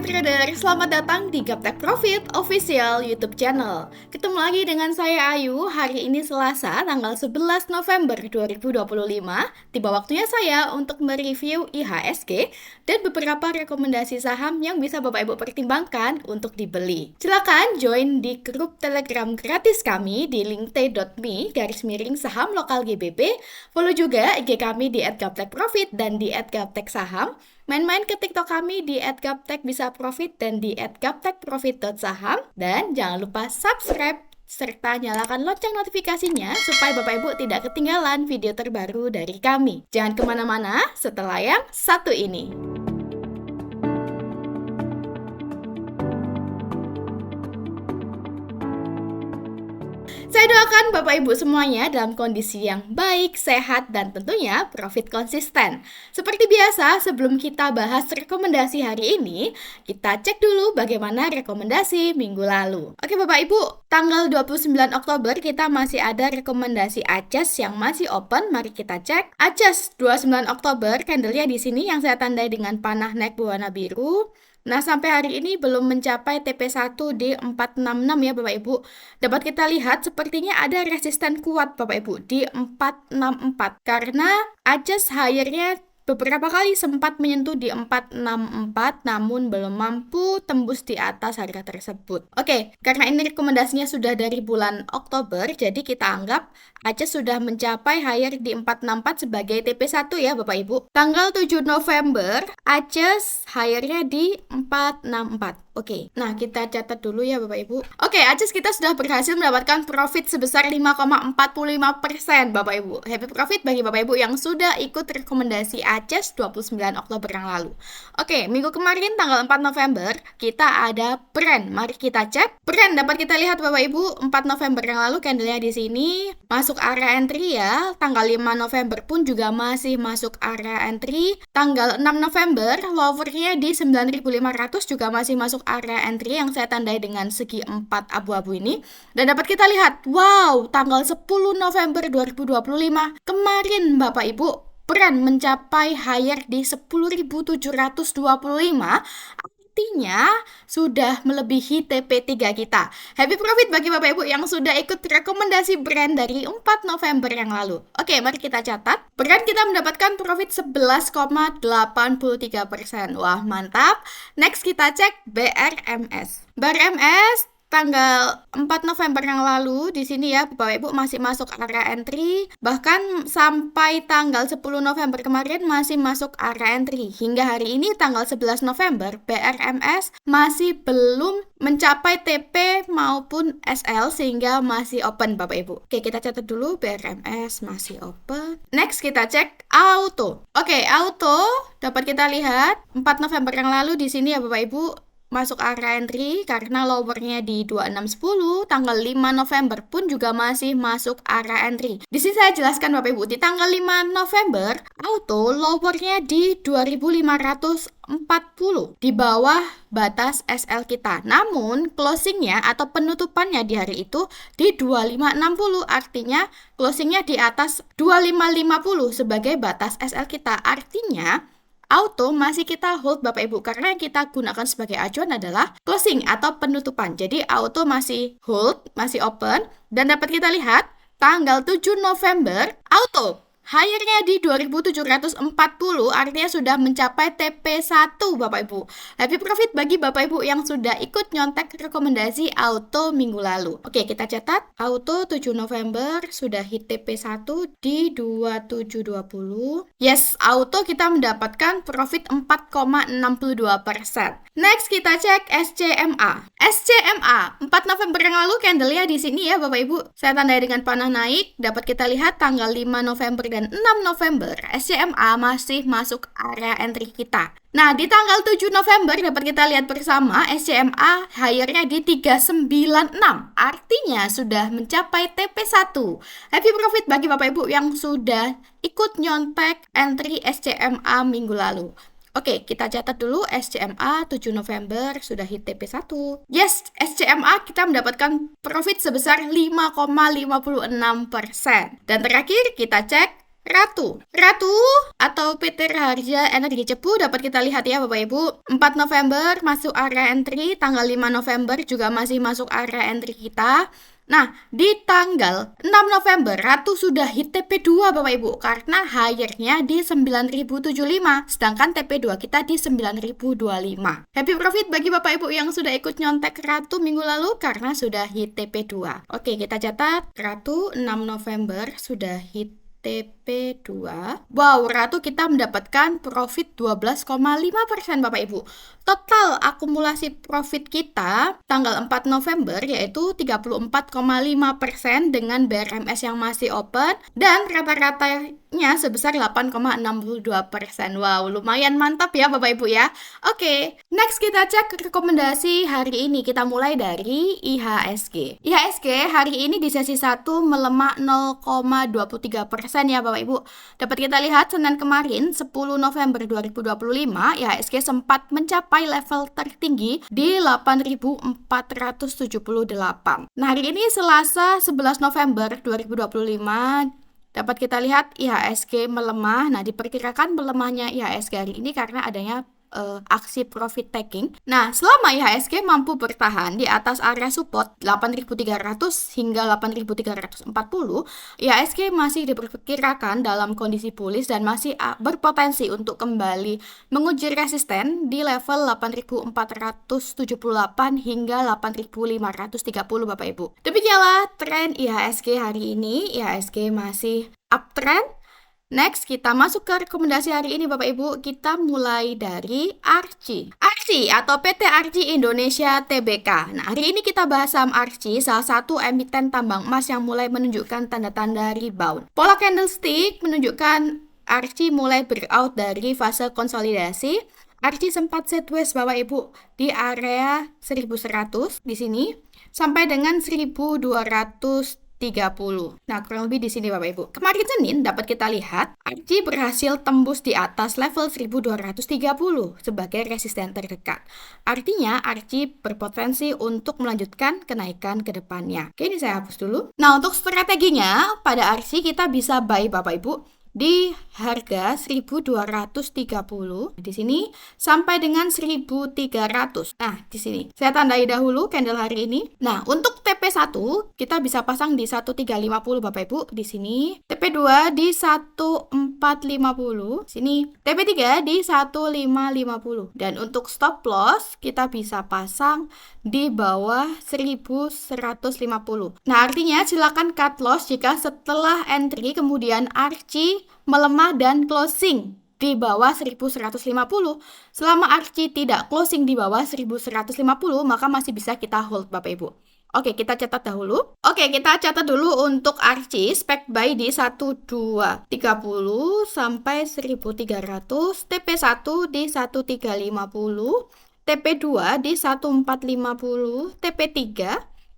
Trader, selamat datang di Gaptek Profit Official YouTube channel. Ketemu lagi dengan saya Ayu. Hari ini Selasa, tanggal 11 November 2025. Tiba waktunya saya untuk mereview IHSG dan beberapa rekomendasi saham yang bisa Bapak Ibu pertimbangkan untuk dibeli. Silakan join di grup Telegram gratis kami di link t.me/saham lokal GBP. Follow juga IG kami di @gaptekprofit dan di @gapteksaham. Main-main ke TikTok kami di @gaptek_bisa_profit dan di @gaptekprofit.saham. Dan jangan lupa subscribe serta nyalakan lonceng notifikasinya supaya Bapak Ibu tidak ketinggalan video terbaru dari kami. Jangan kemana-mana setelah yang satu ini. Saya doakan Bapak Ibu semuanya dalam kondisi yang baik, sehat, dan tentunya profit konsisten. Seperti biasa, sebelum kita bahas rekomendasi hari ini, kita cek dulu bagaimana rekomendasi minggu lalu. Oke Bapak Ibu, tanggal 29 Oktober kita masih ada rekomendasi ACES yang masih open. Mari kita cek. ACES 29 Oktober, candlenya di sini yang saya tandai dengan panah naik berwarna biru. Nah, sampai hari ini belum mencapai TP1 di 466 ya Bapak Ibu. Dapat kita lihat sepertinya ada resisten kuat Bapak Ibu di 464. Karena ACES higher-nya beberapa kali sempat menyentuh di 464 namun belum mampu tembus di atas harga tersebut. Oke, karena ini rekomendasinya sudah dari bulan Oktober, jadi kita anggap ACES sudah mencapai higher di 464 sebagai TP1 ya Bapak Ibu. Tanggal 7 November, ACES higher-nya di 464. Oke, nah kita catat dulu ya Bapak Ibu. Oke, ACES kita sudah berhasil mendapatkan profit sebesar 5,45% Bapak Ibu. Happy profit bagi Bapak Ibu yang sudah ikut rekomendasi ACES 29 Oktober yang lalu. Oke, minggu kemarin tanggal 4 November kita ada Brent. Mari kita cek. Brent dapat kita lihat Bapak Ibu 4 November yang lalu candlenya di sini masuk area entry ya. Tanggal 5 November pun juga masih masuk area entry. Tanggal 6 November lowernya di 9.500 juga masih masuk area entry yang saya tandai dengan segi 4 abu-abu ini. Dan dapat kita lihat, wow, tanggal 10 November 2025 kemarin Bapak Ibu, Brent mencapai higher di 10.725. Artinya sudah melebihi TP3 kita. Happy profit bagi Bapak Ibu yang sudah ikut rekomendasi Brent dari 4 November yang lalu. Oke, mari kita catat. Brent kita mendapatkan profit 11,83%. Wah, mantap. Next kita cek BRMS. BRMS tanggal 4 November yang lalu di sini ya Bapak Ibu masih masuk area entry, bahkan sampai tanggal 10 November kemarin masih masuk area entry. Hingga hari ini tanggal 11 November BRMS masih belum mencapai TP maupun SL sehingga masih open Bapak Ibu. Oke, kita catat dulu BRMS masih open. Next kita cek auto. Oke, auto dapat kita lihat 4 November yang lalu di sini ya Bapak Ibu masuk area entry karena lowernya di 2610. Tanggal 5 November pun juga masih masuk area entry. Di sini saya jelaskan Bapak Ibu, di tanggal 5 November auto lowernya di 2540 di bawah batas SL kita. Namun closingnya atau penutupannya di hari itu di 2560, artinya closingnya di atas 2550 sebagai batas SL kita. Artinya auto masih kita hold Bapak Ibu karena yang kita gunakan sebagai acuan adalah closing atau penutupan. Jadi auto masih hold, masih open, dan dapat kita lihat tanggal 7 November auto higher-nya di 2740, artinya sudah mencapai TP1 Bapak Ibu. Happy profit bagi Bapak Ibu yang sudah ikut nyontek rekomendasi auto minggu lalu. Oke, kita catat. Auto 7 November sudah hit TP1 di 2720. Yes, auto kita mendapatkan profit 4,62%. Next kita cek SCMA. SCMA 4 November yang lalu candlenya di sini ya Bapak Ibu. Saya tandai dengan panah naik. Dapat kita lihat tanggal 5 November dan 6 November SCMA masih masuk area entry kita. Nah, di tanggal 7 November dapat kita lihat bersama SCMA higher-nya di 396. Artinya sudah mencapai TP1. Happy profit bagi Bapak Ibu yang sudah ikut nyontek entry SCMA minggu lalu. Oke, kita catat dulu SCMA 7 November sudah hit TP1. Yes, SCMA kita mendapatkan profit sebesar 5,56%. Dan terakhir kita cek Ratu atau PT Raharja Energi Cepu dapat kita lihat ya Bapak Ibu. 4 November masuk area entry, tanggal 5 November juga masih masuk area entry kita. Nah, di tanggal 6 November, Ratu sudah hit TP2 Bapak Ibu, karena higher-nya di 9.075, sedangkan TP2 kita di 9.025. Happy profit bagi Bapak Ibu yang sudah ikut nyontek Ratu minggu lalu karena sudah hit TP2. Oke, kita catat Ratu 6 November sudah hit TP2. Wow, Ratu kita mendapatkan profit 12,5% Bapak Ibu. Total akumulasi profit kita tanggal 4 November yaitu 34,5% dengan BRMS yang masih open dan rata-ratanya sebesar 8,62%. Wow, lumayan mantap ya Bapak Ibu ya. Oke, next kita cek rekomendasi hari ini. Kita mulai dari IHSG. IHSG hari ini di sesi 1 melemah 0,23% ya Bapak Ibu. Dapat kita lihat Senin kemarin 10 November 2025 IHSG sempat mencapai level tertinggi di 8.478. Nah, hari ini Selasa 11 November 2025 dapat kita lihat IHSG melemah. Nah, diperkirakan melemahnya IHSG hari ini karena adanya aksi profit taking. Nah, selama IHSG mampu bertahan di atas area support 8.300 hingga 8.340, IHSG masih diperkirakan dalam kondisi bullish dan masih berpotensi untuk kembali menguji resisten di level 8.478 hingga 8.530 Bapak Ibu. Demikianlah tren IHSG hari ini. IHSG masih uptrend. Next, kita masuk ke rekomendasi hari ini Bapak Ibu. Kita mulai dari ARCI. ARCI atau PT ARCI Indonesia Tbk. Nah, hari ini kita bahas saham ARCI, salah satu emiten tambang emas yang mulai menunjukkan tanda-tanda rebound. Pola candlestick menunjukkan ARCI mulai breakout dari fase konsolidasi. ARCI sempat sideways Bapak Ibu di area 1100 di sini sampai dengan 1230. Nah, kurang lebih di sini Bapak Ibu. Kemarin Senin dapat kita lihat ARCI berhasil tembus di atas level 1230 sebagai resisten terdekat. Artinya ARCI berpotensi untuk melanjutkan kenaikan ke depannya. Oke, ini saya hapus dulu. Nah, untuk strateginya pada ARCI kita bisa buy Bapak Ibu di harga 1230 di sini sampai dengan 1300. Nah, di sini saya tandai dahulu candle hari ini. Nah, untuk TP1 kita bisa pasang di 1350 Bapak Ibu di sini. TP2 di 1450. Sini TP3 di 1550. Dan untuk stop loss kita bisa pasang di bawah 1150. Nah, artinya silakan cut loss jika setelah entry kemudian ARCI melemah dan closing di bawah 1150. Selama ARCI tidak closing di bawah 1150, maka masih bisa kita hold Bapak Ibu. Oke, kita catat dahulu. Oke, kita catat dulu untuk ARCI spek buy di 1230 sampai 1300, TP1 di 1350, TP2 di 1450, TP3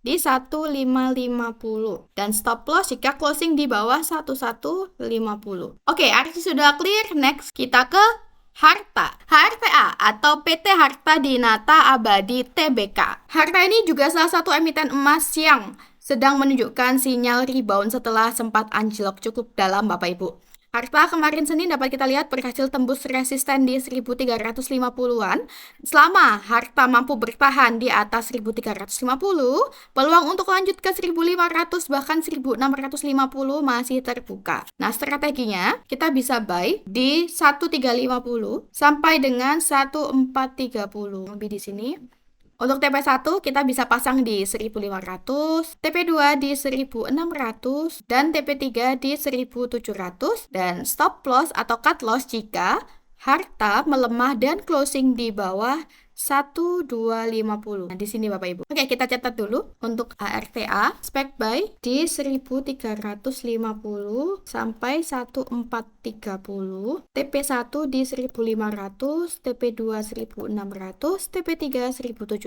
di 1550 dan stop loss jika closing di bawah 1150. Oke, ARCI sudah clear. Next kita ke Harta, HRTA atau PT Harta Dinata Abadi Tbk. Harta ini juga salah satu emiten emas yang sedang menunjukkan sinyal rebound setelah sempat anjlok cukup dalam Bapak Ibu. Harta kemarin Senin dapat kita lihat berhasil tembus resisten di 1350-an. Selama Harta mampu bertahan di atas 1350, peluang untuk lanjut ke 1500 bahkan 1650 masih terbuka. Nah, strateginya kita bisa buy di 1350 sampai dengan 1430. Lebih di sini. Untuk TP1 kita bisa pasang di 1500, TP2 di 1600, dan TP3 di 1700, dan stop loss atau cut loss jika Harta melemah dan closing di bawah 1250. Nah, di sini Bapak Ibu. Oke, kita catat dulu untuk ARTA spek buy di 1350 sampai 1430, TP1 di 1500, TP2 1600, TP3 1700,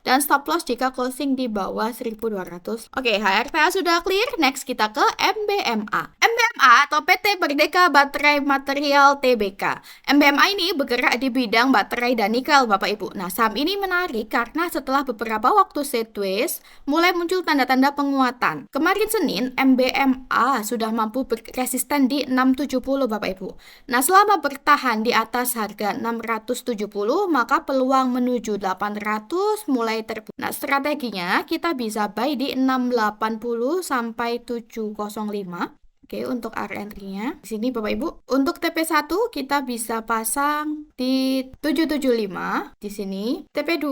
dan stop loss jika closing di bawah 1200. Oke, ARTA sudah clear. Next kita ke MBMA. MBMA atau PT Merdeka Baterai Material Tbk. MBMA ini bergerak di bidang baterai dan nikel Bapak Bapak Ibu. Nah, saham ini menarik karena setelah beberapa waktu sideways, mulai muncul tanda-tanda penguatan. Kemarin Senin, MBMA sudah mampu resisten di 670 Bapak Ibu. Nah, selama bertahan di atas harga 670, maka peluang menuju 800 mulai terbuka. Nah, strateginya kita bisa buy di 680 sampai 705. Oke, untuk area entry-nya di sini Bapak Ibu. Untuk TP1 kita bisa pasang di 775 di sini, TP2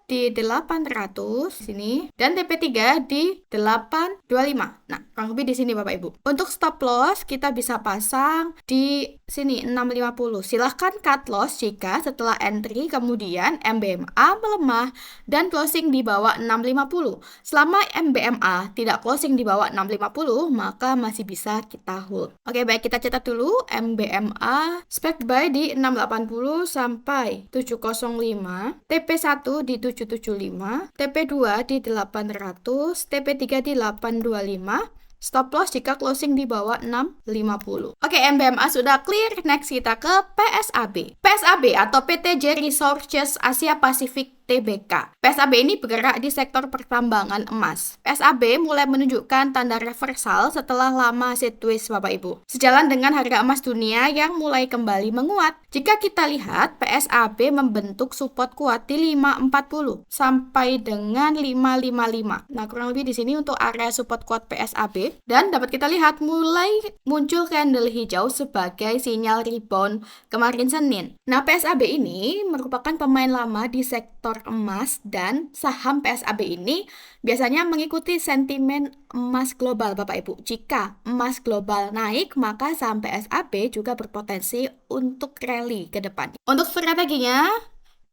di 800 di sini, dan TP3 di 825. Nah, kurang lebih di sini Bapak Ibu. Untuk stop loss kita bisa pasang di sini 650. Silahkan cut loss jika setelah entry kemudian MBMA melemah dan closing di bawah 650. Selama MBMA tidak closing di bawah 650, maka masih bisa kita hold. Oke, baik, kita catat dulu MBMA spec buy di 680 sampai 705, TP1 di 775, TP2 di 800, TP3 di 825. Stop loss jika closing di bawah 650. Oke, MBMA sudah clear. Next kita ke PSAB. PSAB atau PTJ Resources Asia Pasifik TBK. PSAB ini bergerak di sektor pertambangan emas. PSAB mulai menunjukkan tanda reversal setelah lama sideways Bapak Ibu. Sejalan dengan harga emas dunia yang mulai kembali menguat. Jika kita lihat, PSAB membentuk support kuat di 540 sampai dengan 555. Nah, kurang lebih di sini untuk area support kuat PSAB. Dan dapat kita lihat mulai muncul candle hijau sebagai sinyal rebound kemarin Senin. Nah, PSAB ini merupakan pemain lama di sektor emas dan saham PSAB ini biasanya mengikuti sentimen emas global Bapak Ibu. Jika emas global naik, maka saham PSAB juga berpotensi untuk rally ke depan. Untuk strateginya,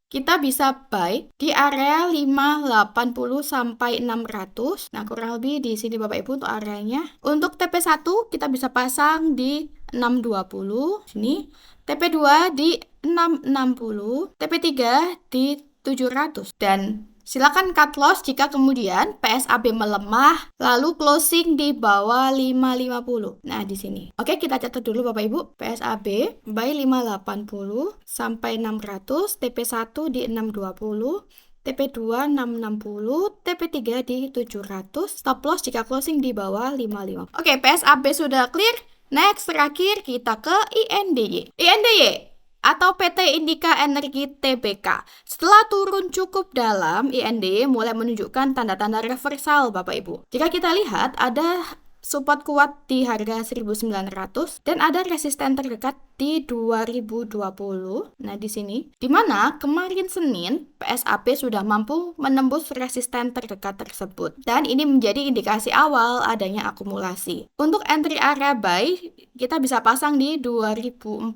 kita bisa buy di area 580 sampai 600. Nah, kurang lebih di sini Bapak Ibu untuk areanya. Untuk TP1 kita bisa pasang di 620 sini, TP2 di 660, TP3 di 700, dan silakan cut loss jika kemudian PSAB melemah lalu closing di bawah 550. Nah, di sini. Oke, kita catat dulu Bapak Ibu. PSAB buy 580 sampai 600, TP1 di 620, TP2 660, TP3 di 700, stop loss jika closing di bawah 550. Oke, PSAB sudah clear. Next, terakhir kita ke INDY. INDY atau PT Indika Energi TBK. Setelah turun cukup dalam, INDY mulai menunjukkan tanda-tanda reversal Bapak Ibu. Jika kita lihat, ada support kuat di harga 1.900 dan ada resisten terdekat di 2020. Nah, di sini di mana kemarin Senin PSAB sudah mampu menembus resisten terdekat tersebut dan ini menjadi indikasi awal adanya akumulasi. Untuk entry area buy kita bisa pasang di 2040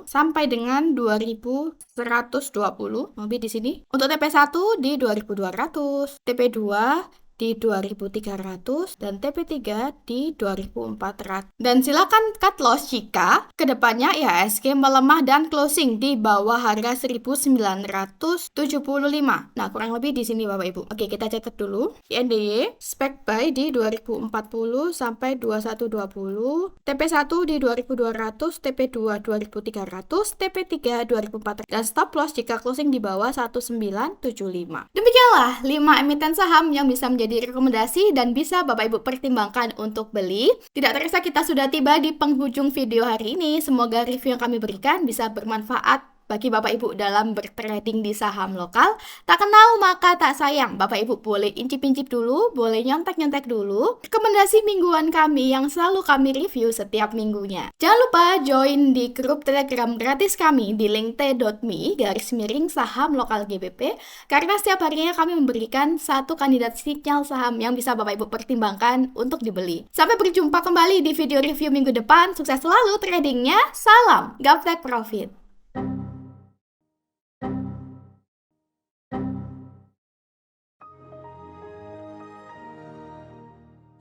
sampai dengan 2120. Lebih di sini. Untuk TP1 di 2200, TP2 di 2300 dan TP3 di 2400. Dan silakan cut loss jika kedepannya IHSG melemah dan closing di bawah harga 1975. Nah, kurang lebih di sini Bapak Ibu. Oke, kita catat dulu. INDY spec buy di 2040 sampai 2120, TP1 di 2200, TP2 2300, TP3 2400 dan stop loss jika closing di bawah 1975. Demikianlah 5 emiten saham yang bisa menjadi rekomendasi dan bisa Bapak Ibu pertimbangkan untuk beli. Tidak terasa kita sudah tiba di penghujung video hari ini. Semoga review yang kami berikan bisa bermanfaat bagi Bapak Ibu dalam bertrading di saham lokal. Tak kenal maka tak sayang. Bapak Ibu boleh incip-incip dulu, boleh nyontek-nyontek dulu. Rekomendasi mingguan kami yang selalu kami review setiap minggunya. Jangan lupa join di grup Telegram gratis kami di link t.me/saham lokal GBP karena setiap harinya kami memberikan satu kandidat sinyal saham yang bisa Bapak Ibu pertimbangkan untuk dibeli. Sampai berjumpa kembali di video review minggu depan. Sukses selalu tradingnya. Salam Gaptek Profit.